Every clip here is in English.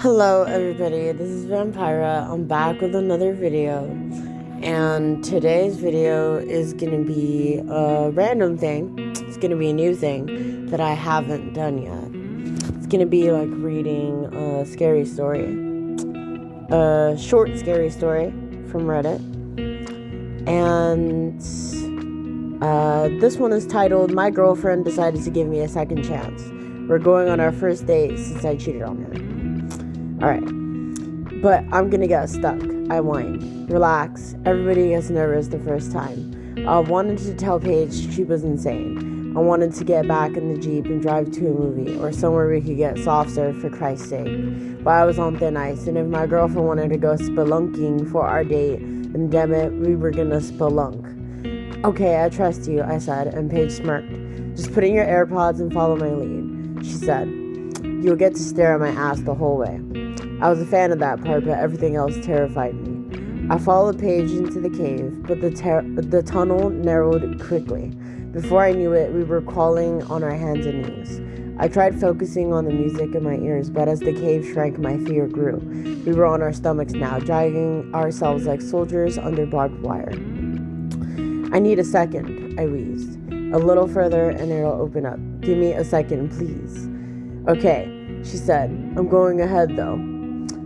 Hello everybody, this is Vampyra. I'm back with another video, and today's video is gonna be a random thing. It's gonna be a new thing that I haven't done yet. It's gonna be like reading a scary story, a short scary story from Reddit, and this one is titled "My Girlfriend Decided to Give Me a Second Chance. We're going on our first date since I cheated on her." Alright, but I'm gonna get stuck. I whine. Relax. Everybody gets nervous the first time. I wanted to tell Paige she was insane. I wanted to get back in the Jeep and drive to a movie or somewhere we could get soft serve for Christ's sake. But I was on thin ice, and if my girlfriend wanted to go spelunking for our date, then damn it, we were gonna spelunk. Okay, I trust you, I said, and Paige smirked. Just put in your AirPods and follow my lead, she said. You'll get to stare at my ass the whole way. I was a fan of that part, but everything else terrified me. I followed Paige into the cave, but the tunnel narrowed quickly. Before I knew it, we were crawling on our hands and knees. I tried focusing on the music in my ears, but as the cave shrank, my fear grew. We were on our stomachs now, dragging ourselves like soldiers under barbed wire. I need a second, I wheezed. A little further and it'll open up. Give me a second, please. Okay, she said. I'm going ahead, though.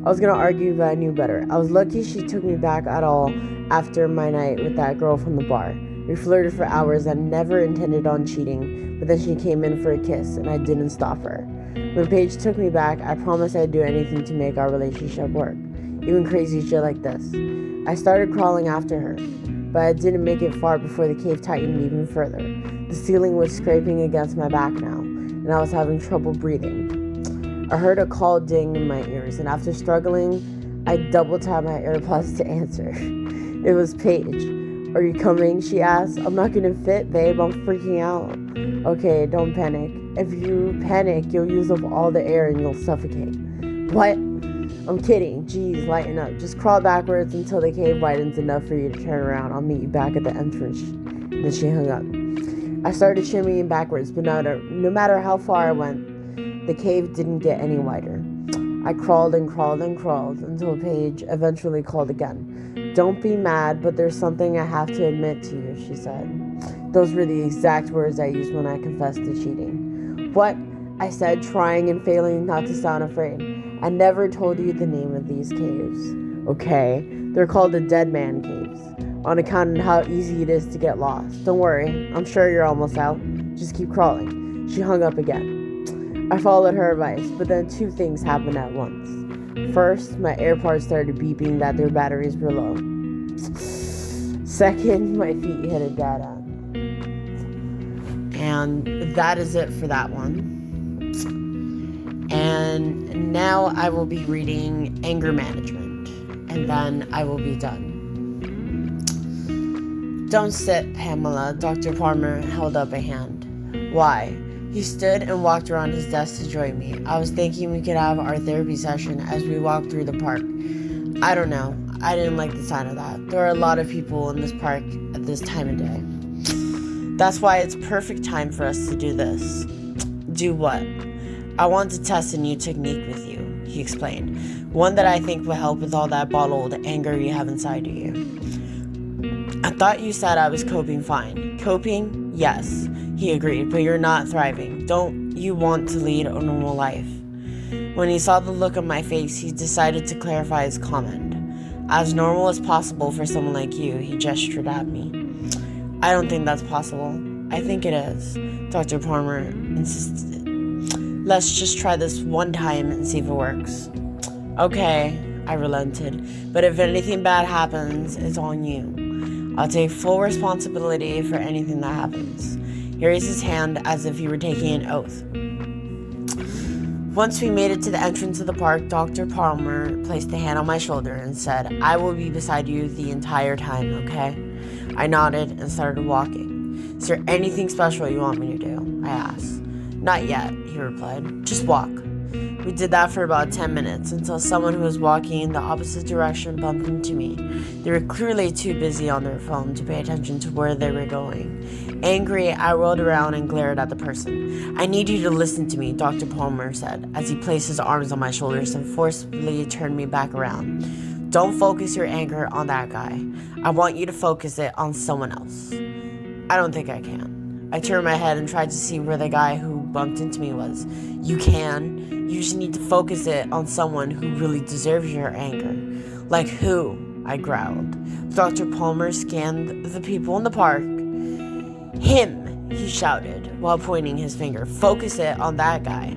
I was going to argue, but I knew better. I was lucky she took me back at all after my night with that girl from the bar. We flirted for hours and never intended on cheating, but then she came in for a kiss, and I didn't stop her. When Paige took me back, I promised I'd do anything to make our relationship work, even crazy shit like this. I started crawling after her, but I didn't make it far before the cave tightened even further. The ceiling was scraping against my back now, and I was having trouble breathing. I heard a call ding in my ears, and after struggling, I double-tapped my AirPods to answer. It was Paige. Are you coming? She asked. I'm not gonna fit, babe. I'm freaking out. Okay, don't panic. If you panic, you'll use up all the air and you'll suffocate. What? I'm kidding. Jeez, lighten up. Just crawl backwards until the cave widens enough for you to turn around. I'll meet you back at the entrance. Then she hung up. I started shimmying backwards, but no matter how far I went, the cave didn't get any wider. I crawled and crawled and crawled until Paige eventually called again. Don't be mad, but there's something I have to admit to you, she said. Those were the exact words I used when I confessed to cheating. What? I said, trying and failing not to sound afraid. I never told you the name of these caves. Okay, they're called the Dead Man Caves, on account of how easy it is to get lost. Don't worry, I'm sure you're almost out. Just keep crawling. She hung up again. I followed her advice, but then two things happened at once. First, my AirPods started beeping that their batteries were low. Second, my feet hit a dead end. And that is it for that one. And now I will be reading Anger Management, and then I will be done. Don't sit, Pamela. Dr. Palmer held up a hand. Why? He stood and walked around his desk to join me. I was thinking we could have our therapy session as we walked through the park. I don't know. I didn't like the sound of that. There are a lot of people in this park at this time of day. That's why it's perfect time for us to do this. Do what? I want to test a new technique with you, he explained. One that I think will help with all that bottled anger you have inside of you. I thought you said I was coping fine. Coping? Yes. He agreed, but you're not thriving. Don't you want to lead a normal life? When he saw the look on my face, he decided to clarify his comment. As normal as possible for someone like you, he gestured at me. I don't think that's possible. I think it is, Dr. Palmer insisted. Let's just try this one time and see if it works. Okay, I relented, but if anything bad happens, it's on you. I'll take full responsibility for anything that happens. He raised his hand as if he were taking an oath. Once we made it to the entrance of the park, Dr. Palmer placed a hand on my shoulder and said, I will be beside you the entire time, okay? I nodded and started walking. Is there anything special you want me to do? I asked. Not yet, he replied. Just walk. We did that for about 10 minutes until someone who was walking in the opposite direction bumped into me. They were clearly too busy on their phone to pay attention to where they were going. Angry, I rolled around and glared at the person. "I need you to listen to me," Dr. Palmer said, as he placed his arms on my shoulders and forcibly turned me back around. "Don't focus your anger on that guy. I want you to focus it on someone else." "I don't think I can." I turned my head and tried to see where the guy who bumped into me was. "You can. You just need to focus it on someone who really deserves your anger." "Like who?" I growled. Dr. Palmer scanned the people in the park. "Him," he shouted while pointing his finger. "Focus it on that guy."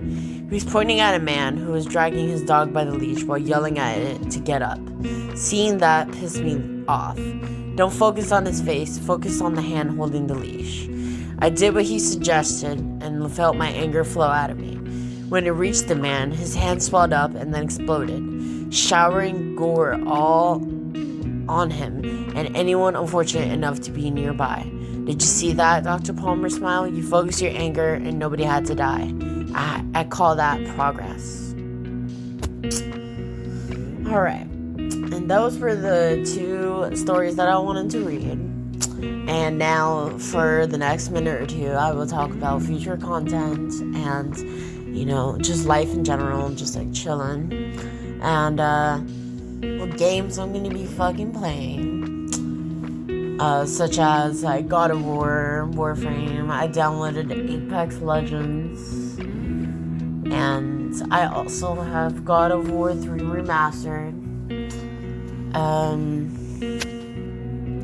He was pointing at a man who was dragging his dog by the leash while yelling at it to get up. Seeing that pissed me off. "Don't focus on his face, focus on the hand holding the leash." I did what he suggested and felt my anger flow out of me. When it reached the man, his hand swelled up and then exploded, showering gore all on him and anyone unfortunate enough to be nearby. "Did you see that?" Dr. Palmer smiled. "You focused your anger and nobody had to die. I call that progress." Alright, and those were the 2 stories that I wanted to read. And now for the next minute or 2, I will talk about future content and, just life in general, just like chilling. And, what games I'm going to be fucking playing. Such as like God of War, Warframe. I downloaded Apex Legends. And I also have God of War 3 Remastered.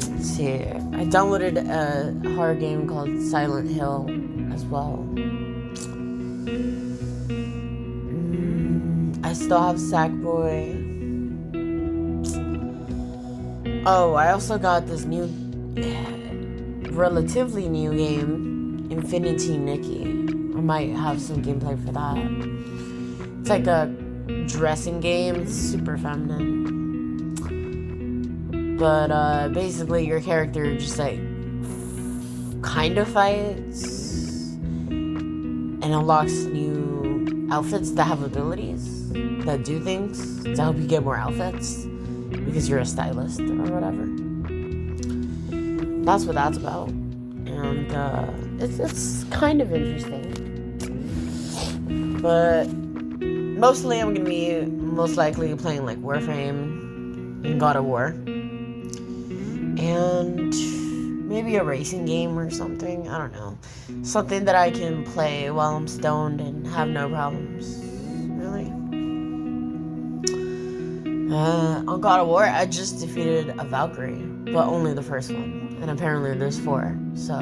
Let's see. I downloaded a horror game called Silent Hill as well. I still have Sackboy. Oh, I also got this new, relatively new game, Infinity Nikki. I might have some gameplay for that. It's like a dressing game. It's super feminine. But basically your character just like kind of fights and unlocks new outfits that have abilities that do things to help you get more outfits because you're a stylist or whatever. That's what that's about. And it's kind of interesting. But mostly I'm going to be most likely playing like Warframe and God of War. And maybe a racing game or something. I don't know. Something that I can play while I'm stoned and have no problems. Really. On God of War, I just defeated a Valkyrie. But only the first one. And apparently there's 4. So,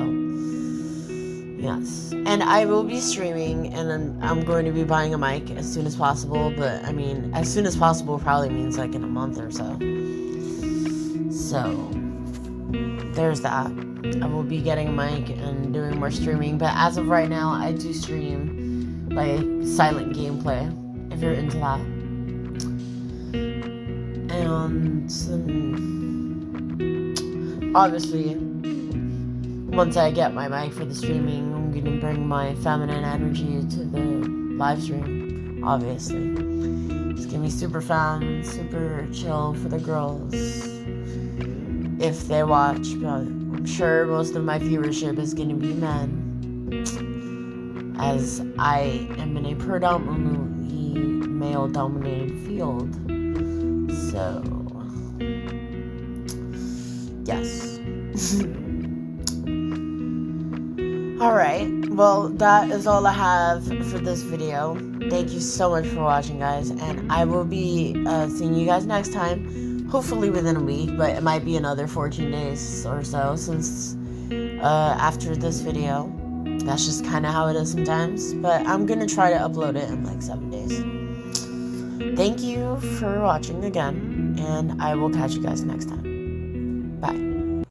yes. And I will be streaming. And I'm going to be buying a mic as soon as possible. But, I mean, as soon as possible probably means like in a month or so. So, there's that. I will be getting a mic and doing more streaming, but as of right now, I do stream like silent gameplay if you're into that. And obviously, once I get my mic for the streaming, I'm gonna bring my feminine energy to the live stream. Obviously, it's gonna be super fun, super chill for the girls. If they watch, but I'm sure most of my viewership is going to be men, as I am in a predominantly male-dominated field. So, yes. Alright, well, that is all I have for this video. Thank you so much for watching, guys, and I will be seeing you guys next time. Hopefully within a week, but it might be another 14 days or so since after this video. That's just kind of how it is sometimes. But I'm going to try to upload it in like 7 days. Thank you for watching again, and I will catch you guys next time. Bye.